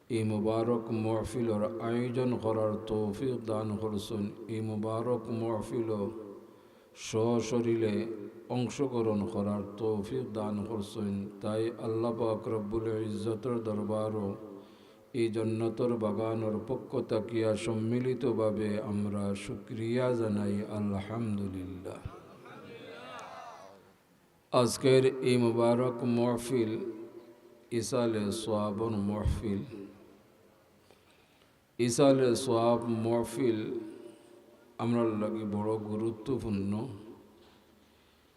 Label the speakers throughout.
Speaker 1: এই মুবারক মাহফিলের আয়োজন করার তৌফিক দান করছেন। এই মুবারক মাহফিল সশরীরে অংশগ্রহণ করার তৌফিক দান করছেন। তাই আল্লাহ পাক রব্বুল ইজ্জতের দরবারও এই জান্নাতের বাগানের পক্ষ তাকিয়া সম্মিলিতভাবে আমরা শুকরিয়া জানাই আলহামদুলিল্লাহ। আজকের এই মুবারক মাহফিল ইসালে সোয়াবন মাহফিল। ইসালে সোয়াব মাহফিল আমরা লাগি বড় গুরুত্বপূর্ণ।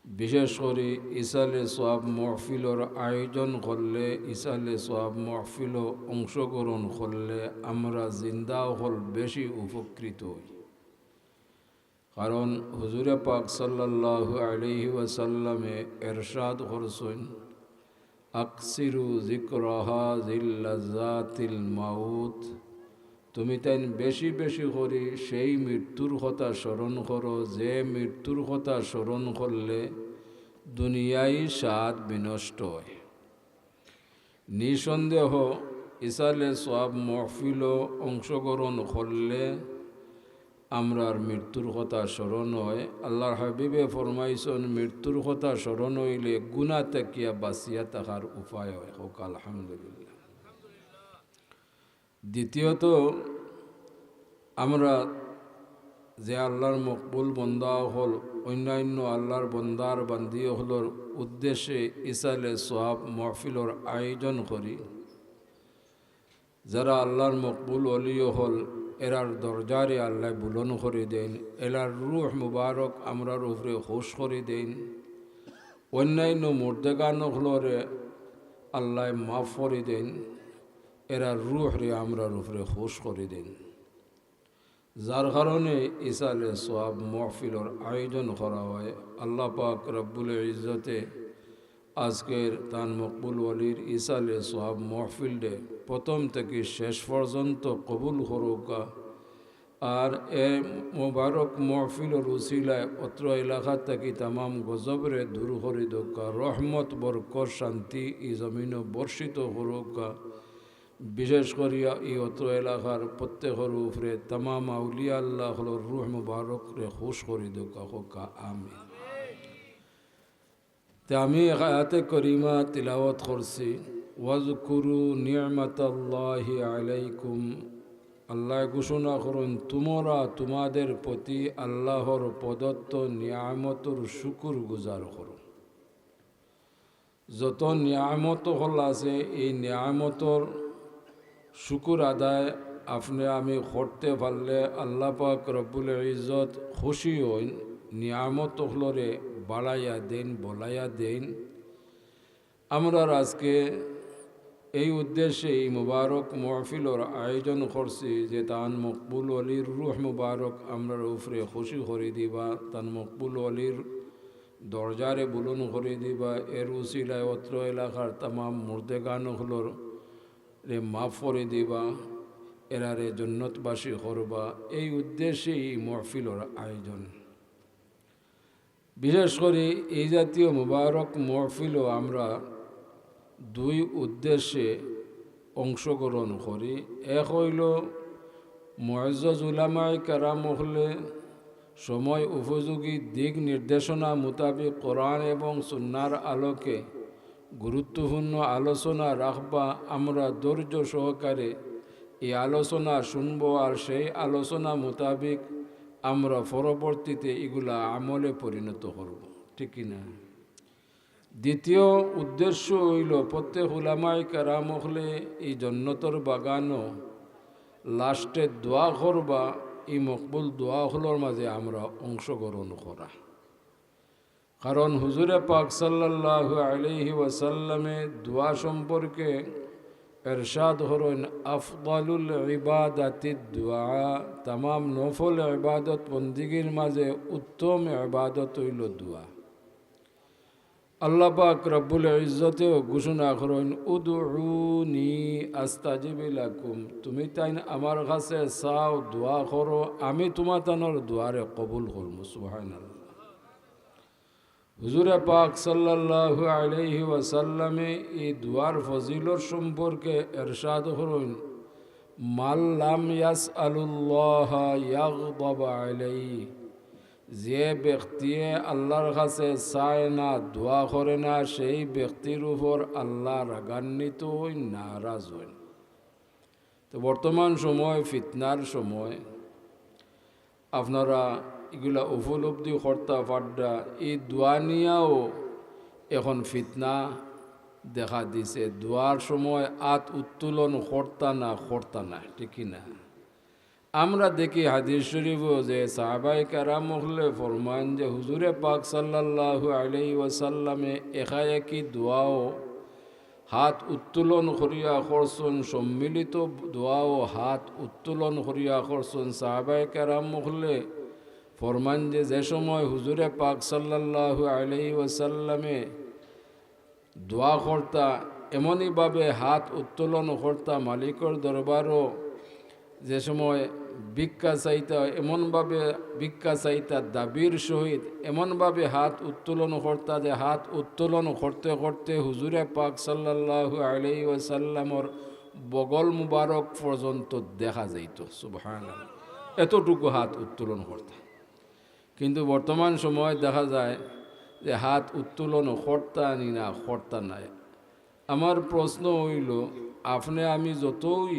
Speaker 1: বিশেষ করে ইসালে সোয়াব মাহফিলের আয়োজন করলে, ইসালে সোয়াব মাহফিল অংশগ্রহণ করলে আমরা জিন্দা হল বেশি উপকৃত হই। কারণ হুজুরে পাক সাল্লাল্লাহু আলাইহি ওয়াসাল্লামে এরশাদ করছেন, আকসিরু যিকরাহা যিল্লাযাতিল মাউত, তুমি তাই বেশি বেশি করে সেই মৃত্যুর কথা স্মরণ করো যে মৃত্যুর কথা স্মরণ করলে দুনিয়ায় স্বাদ বিনষ্ট হয়। নিঃসন্দেহ ইসালে সোয়াব মাহফিল অংশগ্রহণ করলে আমরার মৃত্যুর কথা স্মরণ হয়। আল্লাহর হাবিবে ফরমাইছেন, মৃত্যুর কথা স্মরণ হইলে গুনাহ থেকে বাঁচিয়া থাকার উপায় হয়। হোক আলহামদুলিল্লাহ। দ্বিতীয়ত, আমরা যে আল্লাহর মকবুল বন্দা হল, অন্যান্য আল্লাহর বন্দার বান্দি হলর উদ্দেশ্যে ইসালে সোয়াব মাহফিলর আয়োজন করি। যারা আল্লাহর মকবুল অলিও হল, এরার দরজারে আল্লাহ বুলন করে দেন, এরার রূহ মুবারক আমরার উপরে খুশ করে দেন। অন্যান্য মুর্দেগান হলরে আল্লাহ মাফ করে দেন, এরার রূহ রে আমরার উপরে খুশ করে দেন। যার কারণে ইসালে সোয়াব মাহফিলের আয়োজন করা হয়। আল্লাহ পাক রব্বুল ইজ্জতে আজকের তান মকবুল ওয়ালির ইসালে সোয়াব মাহফিলে প্রথম থেকে শেষ পর্যন্ত কবুল করুকা। আর এ মুবারক মাহফিলের উসিলায় অত্র এলাকা থেকে তামাম গজবরে দূর করে দোকা, রহমত বরকত শান্তি এই জমিনে বর্ষিত করুকা। বিশেষ করিয়া এই অত্র এলাকার প্রত্যেকের উপরে তামাম আউলিয়া আল্লাহ হল রুহ মুবারক রে খুশ করে দোকা। হোকা আমিন। তে আমি আয়াতে করিমা তিলাওয়াত করছি, ওয়াজকুরু নি'মাতাল্লাহি আলাইকুম। আল্লাহ ঘোষণা করুন, তোমরা তোমাদের প্রতি আল্লাহর প্রদত্ত নিয়ামতর শুকুর গুজার করো। যত নিয়ামত হল আছে, এই নিয়ামতর শুকুর আদায় আপনি আমি করতে পারলে আল্লাহ পাক রব্বুল ইজ্জত খুশি হইন, নিয়ামত হলরে বাড়াইয়া দেন, বলাইয়া দেন। আমরা আজকে এই উদ্দেশ্যে এই মুবারক মাহফিলের আয়োজন করছি যে তান মকবুল অলির রুহ মুবারক আমরার উপরে খুশি করে দিবা, তান মকবুল অলির দরজারে বুলন করে দিবা। এর উসিলায় অত্র এলাকার তামাম মুর্দেগান হলর রে মাফ করে দিবা, এরারে জন্নতবাসী করবা। এই উদ্দেশ্যে এই মাহফিলের আয়োজন। বিশেষ করে এই জাতীয় মুবারক মাহফিলও আমরা দুই উদ্দেশ্যে অংশগ্রহণ করি। এক হইল মুআজ্জাজ উলামায়ে কেরাম হলে সময় উপযোগী দিক নির্দেশনা মোতাবেক কোরআন এবং সুন্নাহর আলোকে গুরুত্বপূর্ণ আলোচনা রাখবা। আমরা ধৈর্য সহকারে এই আলোচনা শুনব, আর সেই আলোচনা মোতাবেক আমরা পরবর্তীতে এগুলা আমলে পরিণত করব, ঠিক কিনা? দ্বিতীয় উদ্দেশ্য হইল প্রত্যেক উলামায়ে কেরাম হলে এই জন্নতর বাগানও লাস্টে দোয়া করবা। এই মকবুল দোয়া হলোর মাঝে আমরা অংশগ্রহণ করা। কারণ হুজুরে পাক সাল্লাল্লাহু আলাইহি ওয়াসাল্লামে দোয়া সম্পর্কে এরশাদ হলেন, আফদালুল ইবাদাতিদ দুআ, তামাম নফল ইবাদত বন্দিগির মাঝে উত্তম ইবাদত হইল দোয়া। আল্লাহ পাক রব্বুল ইজ্জতেও ঘোষণা করেন, উদউনি আস্তাজিব লাকুম, তুমি তাই আমার কাছে চাও, দোয়া করো, আমি তোমার তানোর দোয়ারে কবুল করব। সুবহানাল্লাহ। হুজুরে পাক সাল্লাল্লাহু আলাইহি ওয়াসাল্লামে এই দোয়ার ফজিলত সম্পর্কে এরশাদ করেন, মাল্লাম ইয়াসআলুল্লাহ ইয়াগদাব আলাইহি, যে ব্যক্তি আল্লাহর কাছে চায় না, দোয়া করে না, সেই ব্যক্তির উপর আল্লাহ রাগান্বিত হই, নারাজ হই। তো বর্তমান সময় ফিতনার সময়, আপনারা এগুলা উপলব্ধি কর্তা পাড্ডা, এই দোয়া নিয়েও এখন ফিতনা দেখা দিছে। দোয়ার সময় আত উত্তোলন কর্তা না, ঠিক না? আমরা দেখি হাদিস শরীফও যে সাহাবাই কেরাম হলে ফরমান যে হুজুরে পাক সাল্লাল্লাহু আলাইহি ওয়াসাল্লামে একাএকি দোয়াও হাত উত্তোলন করিয়া করছেন, সম্মিলিত দোয়াও হাত উত্তোলন করিয়া করছেন। সাহাবাই কেরাম হলে ফরমান যে সময় হুজুরে পাক সাল্লাল্লাহু আলাইহি ওয়াসাল্লামে দোয়া কর্তা, এমনইভাবে হাত উত্তোলন কর্তা মালিকর দরবারও যে সময় ভিক্ষা চাইতা, এমনভাবে ভিক্ষা চাইতা দাবির সহিত এমনভাবে হাত উত্তোলন কর্তা যে হাত উত্তোলন করতে করতে হুজুরে পাক সাল্লাল্লাহু আলাইহি ওয়াসাল্লামর বগল মুবারক পর্যন্ত দেখা যাইত। সুবহানাল্লাহ, এতটুকু হাত উত্তোলন করতা। কিন্তু বর্তমান সময় দেখা যায় যে হাত উত্তোলন কর্তা নাই। আমার প্রশ্ন হইল, আপনি আমি যতই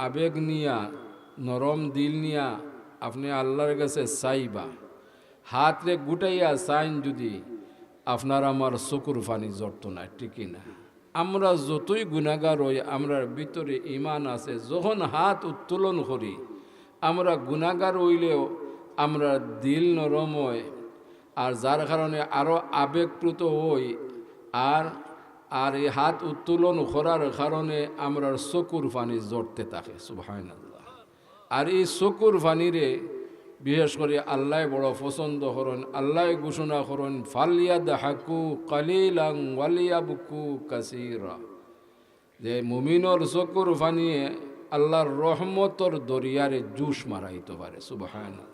Speaker 1: আবেগ নিয়া, নরম দিল নিয়া আপনি আল্লাহর কাছে চাইবা, হাত রে গুটাইয়া চাইন যদি, আপনার আমার চকুর পানি জড়ত না, ঠিকই না? আমরা যতই গুনাহগার হই, আমরার ভিতরে ইমান আছে। যখন হাত উত্তোলন করি, আমরা গুনাহগার হইলেও আমরা দিল নরম হয়, আর যার কারণে আরও আবেগপ্রুত হই। আর এই হাত উত্তোলন করার কারণে আমরা চকুর পানি জড়তে থাকে। সুবহানাল্লাহ। আর এই চকুর পানিরে বিশেষ করে আল্লাহ বড় পছন্দ করেন। আল্লাহ ঘোষণা করেন, ফালিয়াদহাকু কালিলান ওয়ালিয়াবকু কাসীরা, যে মুমিনর চকুর পানিয়ে আল্লাহর রহমতর দরিয়ারে জুস মারাইতে পারে। সুবহানাল্লাহ।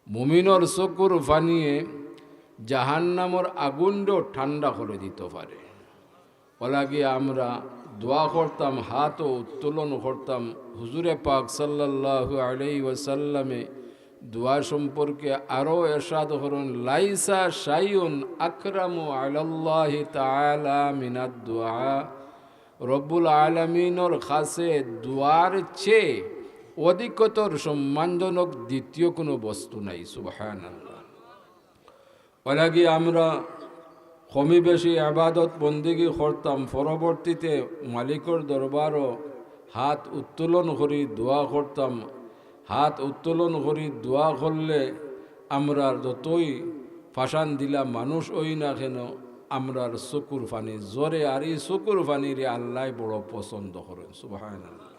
Speaker 1: মুমিনর চকুর পানিয়ে জাহান্নামর আগুনও ঠান্ডা করে দিতে পারে। ওলাগে আমরা দোয়া করতাম, হাতও উত্তোলন করতাম। হুজুরে পাক সাল্লাল্লাহু আলাইহি ওয়াসাল্লামে দোয়া সম্পর্কে আরও ইরশাদ করেন, লাইসা শাইউন আকরামু আলাল্লাহি তাআলা মিনাদ দুআ, রব্বুল আলামিনের কাছে দোয়ার চেয়ে অধিকতর সম্মানজনক দ্বিতীয় কোনো বস্তু নাই। সুবহানাল্লাহ। ওলাগে আমরা কমি বেশি আবাদত বন্দিগি করতাম, পরবর্তীতে মালিকর দরবারও হাত উত্তোলন করি দোয়া করতাম। হাত উত্তোলন করি দোয়া করলে আমরা যতই ফাঁসান দিলা মানুষ ওই না কেন, আমরার চকুর পানি জোরে, আর এই চকুর পানিরে আল্লাহ বড় পছন্দ করেন। সুবহানাল্লাহ।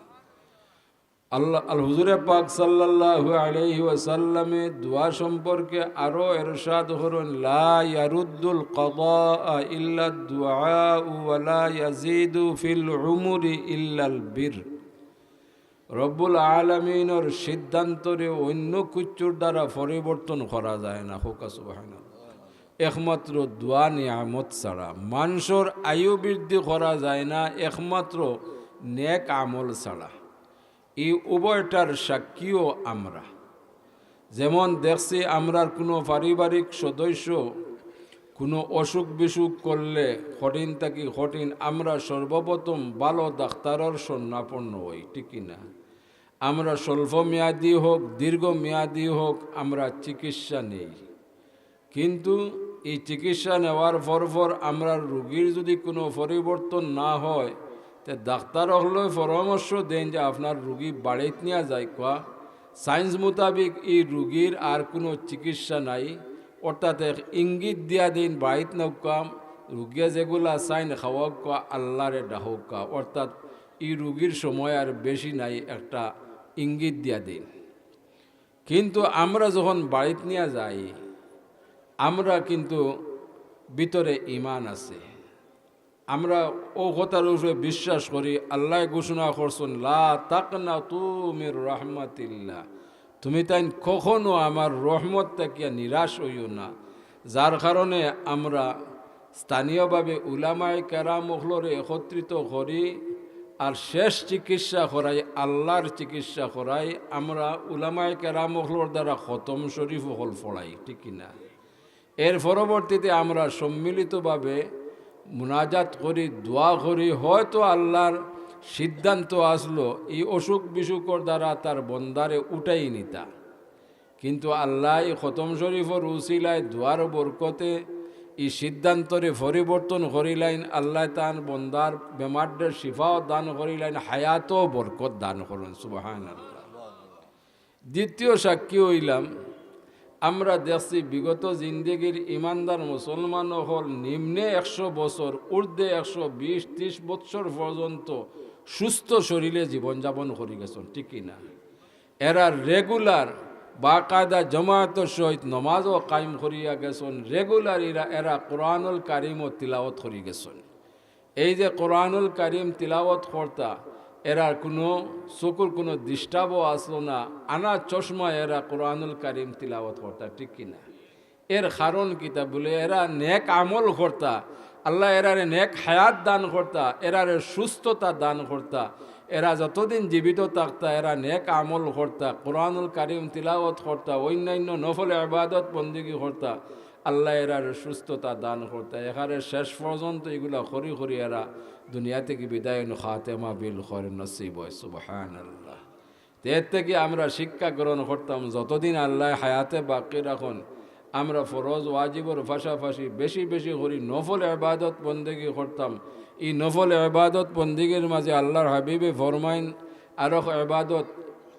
Speaker 1: আল হুজুরে পাক সাল্লাল্লাহু আলাইহি ওয়াসাল্লামে দোয়া সম্পর্কে আরো ইরশাদ করেন, লা ইয়ারুদ্দুল কাদা ইল্লা দুআ ওয়া লা ইয়াজিদু ফিল উমরি ইল্লাল বির। রব্বুল আলামিনের সিদ্ধান্তরে অন্য কিছুর দ্বারা পরিবর্তন করা যায় না। হোকা সুবহানাল্লাহ। একমাত্র দোয়া নিয়ামত ছাড়া মানুষের আয়ু বৃদ্ধি করা যায় না, একমাত্র নেক আমল ছাড়া। এই উভয়টার সাক্ষীও আমরা। যেমন দেখছি, আমরার কোনো পারিবারিক সদস্য কোনো অসুখ বিসুখ করলে কঠিন থাকি কঠিন, আমরা সর্বপ্রথম ভালো ডাক্তারের শরণাপন্ন হই, ঠিক না? আমরা স্বল্পমেয়াদী হোক দীর্ঘমেয়াদী হোক আমরা চিকিৎসা নেই। কিন্তু এই চিকিৎসা নেওয়ার পর আমরা রোগীর যদি কোনো পরিবর্তন না হয়, তে ডাক্তার হলে পরামর্শ দেন যে আপনার রুগী বাড়িতে নিয়ে যায়। কোয়া সায়েন্স মোতাবিক এই রুগীর আর কোনো চিকিৎসা নাই, অর্থাৎ ইঙ্গিত দিয়া দিন বাড়িতে নৌকা রুগিয়া যেগুলা চাইন খাওয়া কোয়া আল্লাহরে ডাহকা, অর্থাৎ এই রুগীর সময় আর বেশি নাই, একটা ইঙ্গিত দিয়া দিন। কিন্তু আমরা যখন বাড়িতে নিয়ে যাই, আমরা কিন্তু ভিতরে ইমান আছে, আমরা ও কথার উপরে বিশ্বাস করি। আল্লাহ ঘোষণা করছেন, লা তাকনাতু মির রাহমাতিল্লাহ, তুমি তাই কখনো আমার রহমত থেকে নিরাশ হইও না। যার কারণে আমরা স্থানীয়ভাবে উলামায়ে কেরাম ওগুলোরে একত্রিত করি, আর শেষ চিকিৎসা করাই আল্লাহর চিকিৎসা করাই আমরা উলামায়ে কেরামহলর দ্বারা খতম শরীফ হল পড়াই, ঠিক কিনা? এর পরবর্তীতে আমরা সম্মিলিতভাবে মুনাজাত করি, দোয়া করি। হয়তো আল্লাহর সিদ্ধান্ত আসলো এই অসুখ বিসুখর দ্বারা তার বন্দারে উঠাই নিতা, কিন্তু আল্লাহ এই খতম শরীফর উসিলায় দোয়ার বরকতে এই সিদ্ধান্তরে পরিবর্তন করিলাইন। আল্লাহ তান বন্দার বেমারদের শিফাও দান করিলাইন, হায়াতও বরকত দান করুন, সুবহানাল্লাহ। দ্বিতীয় সাক্ষী হইলাম, আমরা দেখছি বিগত জিন্দেগির ইমানদার মুসলমান হল নিম্নে 100 বছর, ঊর্ধ্বে 120-30 বছর পর্যন্ত সুস্থ শরীরে জীবনযাপন করে গেছেন, ঠিক কিনা? এরা রেগুলার বাকায়দা জমায়েতের সহিত নমাজও কায়েম করিয়া গেছেন, রেগুলার এরা কোরআনুল কারিমও তিলাওয়াত করে গেছেন। এই যে কোরআনুল কারিম তিলাওয়াত করতা, এরার কোনো চকুর কোনো ডিস্টার্বও আসলো না, আনা চশমা এরা কোরআনুল কারিম তিলাওয়াত করতা, ঠিক কিনা? এর কারণ কিতা বলে এরা নেক আমল করতা, আল্লাহ এরারে নেক হায়াত দান করতা, এরারে সুস্থতা দান করতা। এরা যতদিন জীবিত থাকতা এরা নেক আমল করতা, কোরআনুল কারিম তিলাওয়াত করতা, অন্যান্য নফল ইবাদত বন্দেগী করতা, আল্লাহ এরার সুস্থতা দান করতা। এখানে শেষ পর্যন্ত এগুলা করি করি এরা দুনিয়া থেকে বিদায় খাতেমা বিল খৈর নসিব হয়, সুবহানাল্লাহ। এর থেকে আমরা শিক্ষা গ্রহণ করতাম, যতদিন আল্লাহ হায়াতে বাকি রাখুন আমরা ফরজ ওয়াজিবর পাশাপাশি বেশি বেশি করি নফল ইবাদত বন্দেগী করতাম। এই নফল ইবাদত বন্দেগীর মাঝে আল্লাহর হাবিবে ফরমাইন আরো ইবাদত,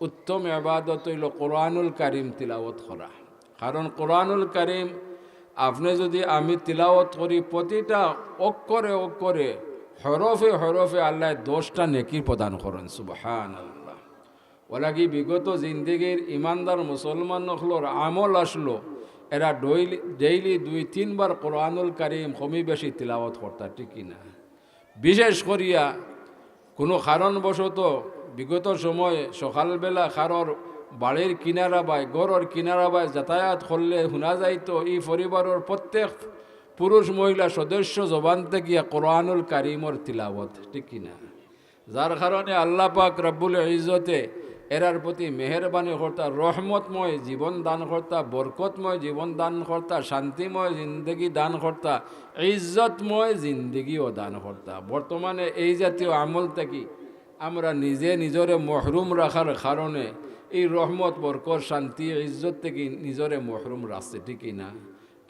Speaker 1: উত্তম ইবাদত হইল কোরআনুল কারিম তিলাওয়াত করা। কারণ কোরআনুল কারিম আপনি যদি আমি তিলাওয়াত করি, প্রতিটা অক্ষরে অক্ষরে হরফে হরফে আল্লাহ 10টা নেকি প্রদান করেন, সুবহানাল্লাহ। ওলাকি বিগত জিন্দেগির ইমানদার মুসলমান হলোর আমল আসলো, এরা ডেইলি 2-3 বার কোরআনুল কারিম কমি বেশি তিলাওয়াত করতা, ঠিক কিনা? বিশেষ করিয়া কোনো কারণবশত বিগত সময় সকালবেলা কারোর বাড়ির কিনারা বাই গড়ের কিনারা বাই যাতায়াত করলে শোনা যাইতো এই পরিবারের প্রত্যেক পুরুষ মহিলা সদস্য জবান থেকে কোরআনুল কারিমর তিলাওয়াত, ঠিক কিনা? যার কারণে আল্লাহ পাক রব্বুল ইজ্জতে এরার প্রতি মেহেরবানি কর্তা, রহমতময় জীবন দান কর্তা, বরকতময় জীবন দান কর্তা, শান্তিময় জিন্দগি দান কর্তা, ইজ্জতময় জিন্দগিও দান কর্তা। বর্তমানে এই জাতীয় আমল থেকে আমরা নিজে নিজরে মহরুম রাখার কারণে এই রহমত বরকত শান্তি ইজ্জত থেকে নিজরে মহরুম রাখছে, ঠিক না?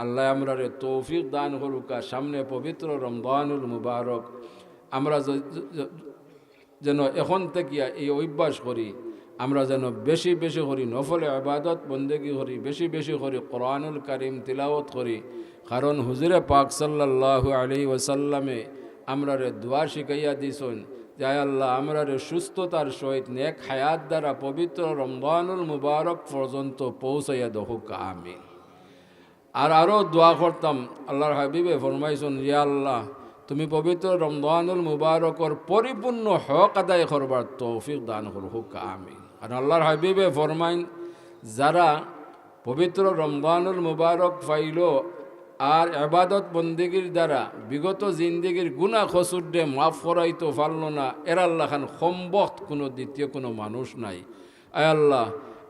Speaker 1: আল্লাহ আমরা তৌফিক দান করুকা। সামনে পবিত্র রমজানুল মুবারক, আমরা যেন এখন থেকে এই অভ্যাস করি, আমরা যেন বেশি বেশি করি নফল ইবাদত বন্দেগী করি, বেশি বেশি করি কোরআনুল কারিম তিলাওয়াত করি। কারণ হুজুরে পাক সাল্লাল্লাহু আলাইহি ওয়াসাল্লামে আমরা দোয়া শিখাইয়া দিছেন যে আল্লাহ আমরা সুস্থতার সহিত নেক হায়াত দ্বারা পবিত্র রমজানুল মুবারক পর্যন্ত পৌঁছাইয়া দহুক, আমিন। আরও দোয়া করতাম, আল্লাহর হাবিবে ফরমাইছেন, ইয়া আল্লাহ তুমি পবিত্র রমজানুল মুবারকর পরিপূর্ণ হক আদায় করবার তৌফিক দান করুক, আমিন। আর আল্লাহর হাবিবে ফরমাইন, যারা পবিত্র রমজানুল মুবারক পাইল আর ইবাদত বন্দেগীর দ্বারা বিগত জিন্দেগির গুনাহ খসুরডে মাফ করাইতে পারল না, এর আল্লাহ খান সম্বক্ত কোনো দ্বিতীয় কোনো মানুষ নাই। আয় আল্লাহ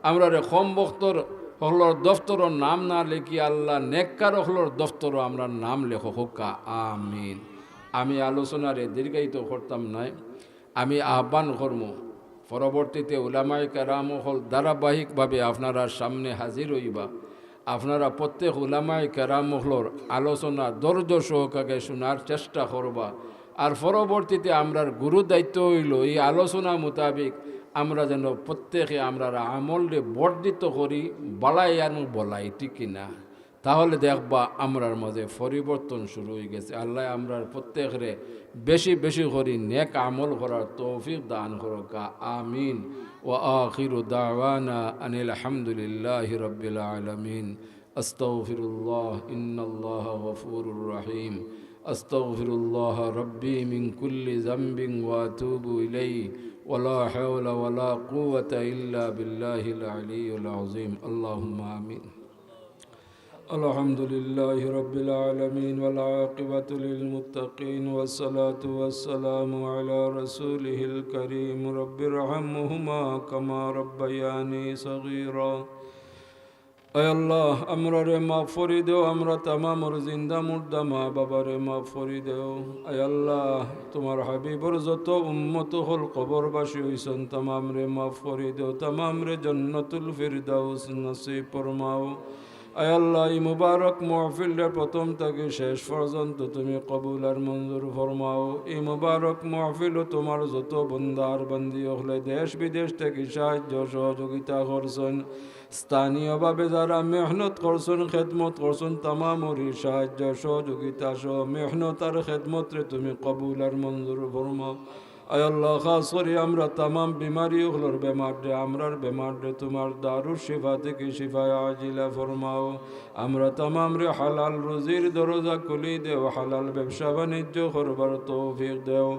Speaker 1: আমরা সম্বক্তর হলর দফতরের নাম না লেখি আল্লাহ নেককার হলর দফতরও আমরা নাম লেখো হোকা, আমিন। আমি আলোচনারে দীর্ঘায়িত করতাম নাই, আমি আহ্বান করব পরবর্তীতে উলামায়ে কেরাম হল ধারাবাহিকভাবে আপনারা সামনে হাজির হইবা। আপনারা প্রত্যেক উলামায়ে কেরাম হলর আলোচনা ধৈর্য সহকারে শোনার চেষ্টা করবা। আর পরবর্তীতে আমরার গুরু দায়িত্ব হইল এই আলোচনা মোতাবেক আমরা যেন প্রত্যেকে আমরা আমলরে বর্ধিত করি, বালাই আর বলাই, ঠিক কিনা? তাহলে দেখবা আমরার মাঝে পরিবর্তন শুরু হয়ে গেছে। আল্লাহ আমরার প্রত্যেকরে বেশি বেশি করি নেক আমল করার তৌফিক দান করুক, আমিন। ওয়া আখিরু দাওয়ানা আনিল হামদুলিল্লাহি রাব্বিল আলামিন। আস্তাগফিরুল্লাহ, ইন্নাল্লাহা গফুরুর রহিম। আস্তাগফিরুল্লাহ রাব্বি মিন কুল্লি যামবিন ওয়া আতুবু ইলাইহি ওয়ালা হাওলা ওয়ালা কুওয়াতা ইল্লা বিল্লাহিল আলিয়্যিল আযীম। আল্লাহুম্মা আমিন। الحمد لله رب العالمين والعاقبة للمتقين والصلاة والسلام على رسوله الكريم رب ارحمهما كما ربياني صغيرا اے اللہ امرر مغفری دو امر تمام اور زندہ مردہ ماں بابر مغفری دو اے اللہ تمہار حبیبر যত উম্মত হল কবরবাসী হইছেন तमाम রে মাগফিরি দাও तमाम রে জান্নাতুল ফিরদাউস নসিব ফরমাও আয় আল্লাহ এই মুবারক মাহফিলের প্রথম থেকে শেষ পর্যন্ত তুমি কবুল আর মঞ্জুর ফরমাও এই মুবারক মাহফিল তোমার যত বন্দার বান্দি হলে দেশ বিদেশ থেকে সাহায্য সহযোগিতা করছেন স্থানীয়ভাবে যারা মেহনত করছেন খেদমত করছেন তামামরি সাহায্য সহযোগিতা সহ মেহনত আর খেদমতরে তুমি কবুল আর মঞ্জুর ফরমাও আয় আল্লাহ খাস করে আমরা তামাম বিমারি হলোর বেমার রে আমরার বেমার রে তোমার দারুর শিফা থেকে শিফায় আজিলা ফরমাও আমরা তামাম রে হালাল রুজির দরজা খুলি দেও হালাল ব্যবসা বাণিজ্য করবার তৌফিক দেও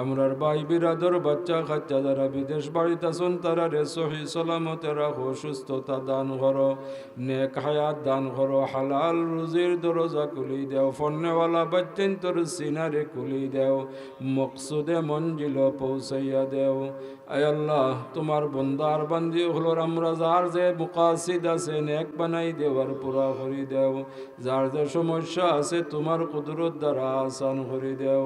Speaker 1: আমরার ভাই বিরাদর বাচ্চা কাচ্চা যারা বিদেশ বাড়িতে আছেন তারা রে সহি সালামতে রাখো সুস্থতা দান করো নেক হায়াত দান করো হালাল রুজির দরজা খুলি দেও ফন্নেওয়ালা বাচ্চেন তোর সিনারে খুলি দেও মকসুদে মঞ্জিল পৌঁছাইয়া দেও আয় আল্লাহ তোমার বন্দার বান্দি হলোর আমরা যার যে মুকাসিদ আছে নেক বানাই দেওয়ার পুরা করি দেও যার যে সমস্যা আছে তোমার কুদরত দ্বারা আসান করে দেও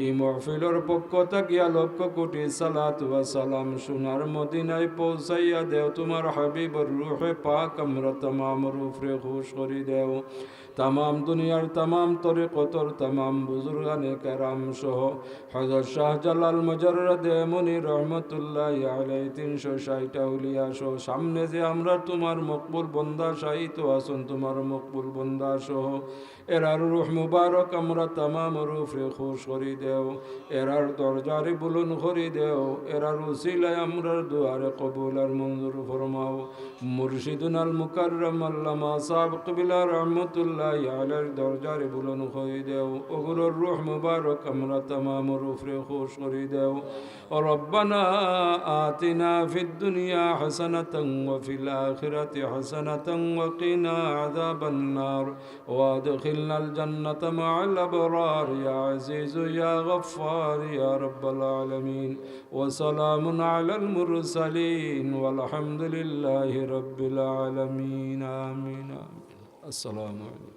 Speaker 1: এই মাহফিলের পক্ষ থাকিয়া লক্ষ কোটি সালাত ওয়া সালাম সোনার মদিনায় পৌঁছাইয়া দেও তোমার হাবিবর রূহে পাক আমরা तमाम রূপরে খুশ করে দেও तमाम दुनियार तमाम तरीक़तर तमाम बुजुर्गाने कराम सह हज़रत शाह जलाल मुजर्रद मुनी रहमतुल्लाहि अलैहि 360 আউলিয়া সহ সামনে যে আমরা তোমার মকবুল বন্দা শাহিত আছেন তোমার মকবুল বন্দা সহ এরার রূহ মুবারক আমরা तमाम রূপরে খুশ করে দেও এরার দরজারে বুলন্দ করে দেও এরার উসিলায় আমরার দুয়ারে কবুল আর মঞ্জুর ফরমাও মুর্শিদুনাল মুকাররম আল্লামা সাবিক বিলা রহমাতুল্লাহ আলার দরজারে বুলন্দ করে দেও ওগুলোর রূহ মুবারক আমরা तमाम রূপরে খুশ করে দেও রব্বানা আতিনা ফিদ দুনিয়া হাসানাতান ওয়া ফিল আখিরাতি হাসানাতান ওয়া কিনা আযাবান নার ওয়া আদখিলনাল জান্নাতা মা'আল আবরার ইয়া আজিজু ইয়া গফফার ইয়া রাব্বাল আলামিন ওয়া সালামুন আলাল মুরসালিন ওয়াল হামদুলিল্লাহি রাব্বিল আলামিন আমিন আসসালামু আলাইকুম।